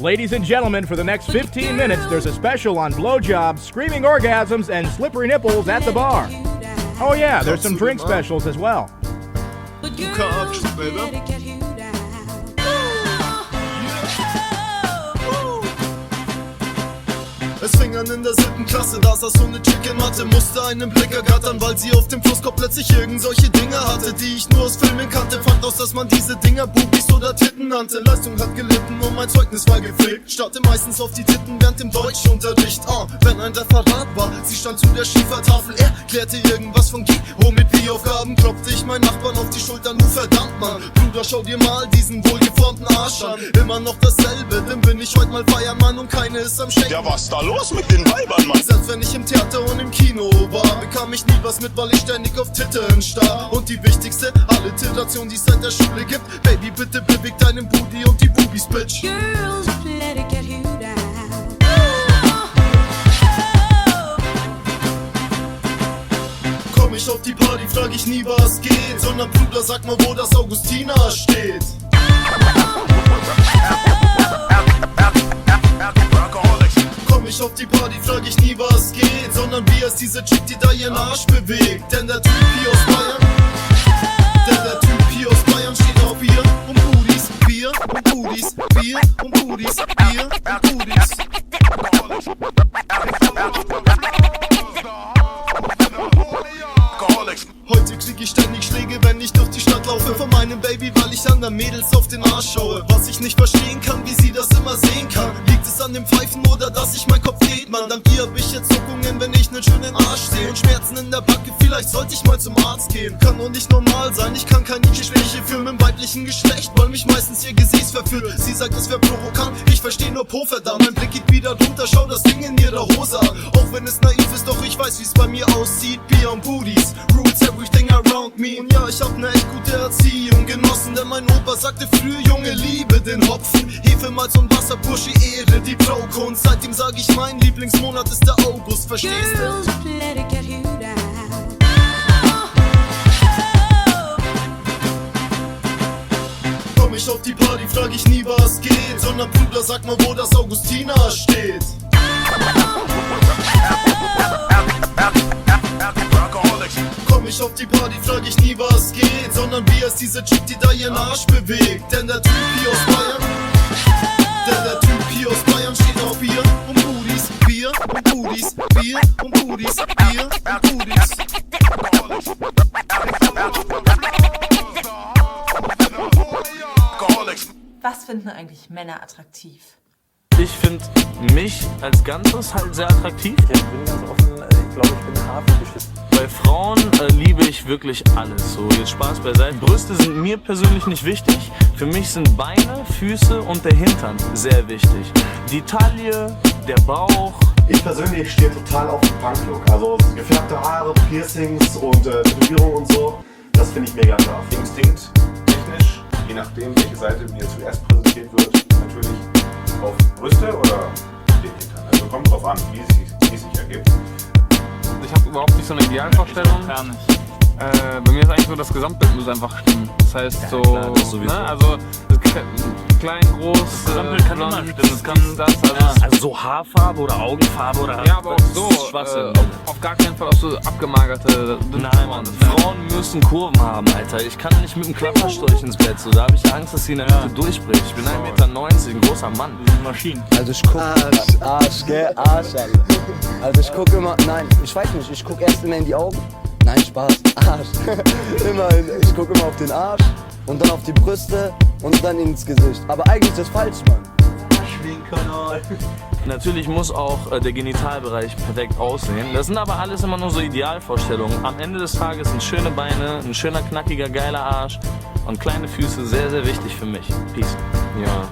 Ladies and gentlemen, for the next 15 minutes, there's a special on blowjobs, screaming orgasms, and slippery nipples at the bar. Oh yeah, there's some drink specials as well. Es fing an in der 7. Klasse, da saß so eine Chick in Mathe, musste einen Blick ergattern, weil sie auf dem Flusskopf plötzlich irgend solche Dinger hatte, die ich nur aus Filmen kannte. Fand aus, dass man diese Dinger Bubis oder Titten nannte. Leistung hat gelitten und mein Zeugnis war gepflegt. Starrte meistens auf die Titten während dem Deutschunterricht. Wenn ein Referat war, sie stand zu der Schiefertafel, er klärte irgendwas von Giro mit Wie-Aufgaben. Klopfte ich meinen Nachbarn auf die Schulter, nur verdammt Mann. Bruder, schau dir mal diesen wohlgeformten Arsch an. Immer noch dasselbe, denn bin ich heute mal feiern, Mann, und keine ist am Schenken. Ja, was da los mit den Weibern, Mann? Selbst wenn ich im Theater und im Kino war, bekam ich nie was mit, weil ich ständig auf Titten starr. Und die wichtigste Alliteration, die es seit der Schule gibt: Baby, bitte beweg deinen Booty und die Boobies, Bitch. Girls, let it get you down. Komm ich auf die Party, frag ich nie, was geht, sondern Bruder, sag mal, wo das Augustina steht. Komm ich auf die Party, frag ich nie, was geht, sondern wie ist diese Chick, die da ihren Arsch bewegt. Denn der Typ hier aus Bayern steht auf Bier und Booties, Bier und Booties, Bier und Booties, Bier und Booties. Heute krieg ich ständig Schläge, wenn ich durch die Stadt laufe von meinem Baby, weil ich anderen Mädels auf den Arsch schaue. Was ich nicht verstehen kann, wie sie das immer sehen kann. Liegt es an dem Pfeifen oder dass sich mein Kopf dreht, Mann? Dank ihr hab ich jetzt Zuckungen, wenn ich nen schönen Arsch sehe. Und Schmerzen in der Backe, vielleicht sollte ich mal zum Arzt gehen. Kann doch nicht normal sein, ich kann keine Gespräche führen mit dem weiblichen Geschlecht, weil mich meistens ihr Gesäß verführt. Sie sagt, es wär provokant, ich versteh nur Po, verdammt. Mein Blick geht wieder runter, schau das Ding in ihrer Hose an. Auch wenn es naiv ist, doch ich weiß, wie's bei mir aussieht. Bier und Booties, Roots, everything around me. Und ja, ich hab ne echt gute Erziehung genossen, denn mein Opa sagte früh, Junge, liebe den Hopfen. Hefe, Malz und Wasser, Bursche, Ehre die Braukunst. Seitdem sag ich, mein Lieblingsmonat ist der August, verstehst du? Girls, let it get you down. Komm ich auf die Party, frag ich nie, was geht, sondern Bruder, sag mal, wo das Augustina steht. Komm ich auf die Party, frag ich nie, was geht, sondern wie ist diese Chick, die da ihren Arsch bewegt. Denn der Typ hier aus Bayern steht auf Bier und Booties, Bier und Booties, Bier und Booties, Bier und Booties. Was finden eigentlich Männer attraktiv? Ich finde mich als Ganzes halt sehr attraktiv. Ich bin ganz offen, ich glaube, ich bin Haarfetischist. Bei Frauen liebe ich wirklich alles. So, jetzt Spaß beiseite. Brüste sind mir persönlich nicht wichtig. Für mich sind Beine, Füße und der Hintern sehr wichtig. Die Taille, der Bauch. Ich persönlich stehe total auf den Punk-Look. Also gefärbte Haare, Piercings und Tätowierungen und so. Das finde ich mega scharf. Instinkt, technisch, je nachdem, welche Seite mir zuerst präsentiert wird, natürlich auf Brüste oder den Hintern. Also kommt drauf an, wie es sich ergibt. Ich habe überhaupt nicht so eine Idealvorstellung. Bei mir ist eigentlich so, das Gesamtbild muss einfach stimmen. Das heißt ja, so, klar, das sowieso. Ne, also klein, groß, Das Gesamtbild kann immer stimmen. Das kann das, also so Haarfarbe oder Augenfarbe oder. ja, aber auch so. Schwachsinn. Auf gar keinen Fall auch so abgemagerte. Nein, Mann. Frauen müssen Kurven haben, Alter. Ich kann nicht mit einem Klapperstorch ins Bett. So, da habe ich Angst, dass sie in der Mitte durchbricht. Ich bin 1,90 Meter, ein großer Mann. Maschinen. Also ich guck Arsch, gell, Arsch, Alter. Also ich guck immer, nein, ich weiß nicht, ich guck erst immer in die Augen. Nein, Spaß, Arsch. Ich guck immer auf den Arsch und dann auf die Brüste und dann ins Gesicht. Aber eigentlich ist das falsch, Mann. Natürlich muss auch der Genitalbereich perfekt aussehen. Das sind aber alles immer nur so Idealvorstellungen. Am Ende des Tages sind schöne Beine, ein schöner, knackiger, geiler Arsch und kleine Füße sehr, sehr wichtig für mich. Peace. Ja,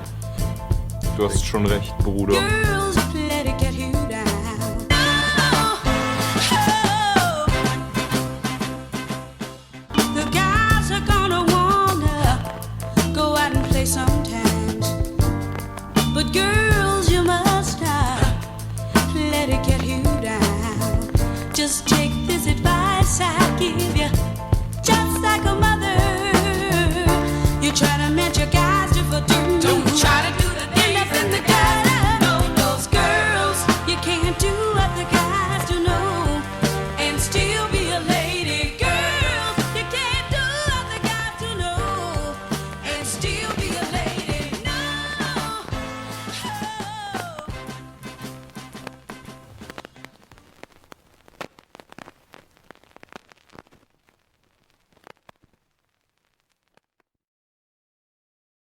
du hast schon recht, Bruder. Girls, let it get you down. The guys are gonna wanna go out and play sometimes, but girls, you must not let it get you down. Just take this advice I give you, just like a mother. You try to match your guys to for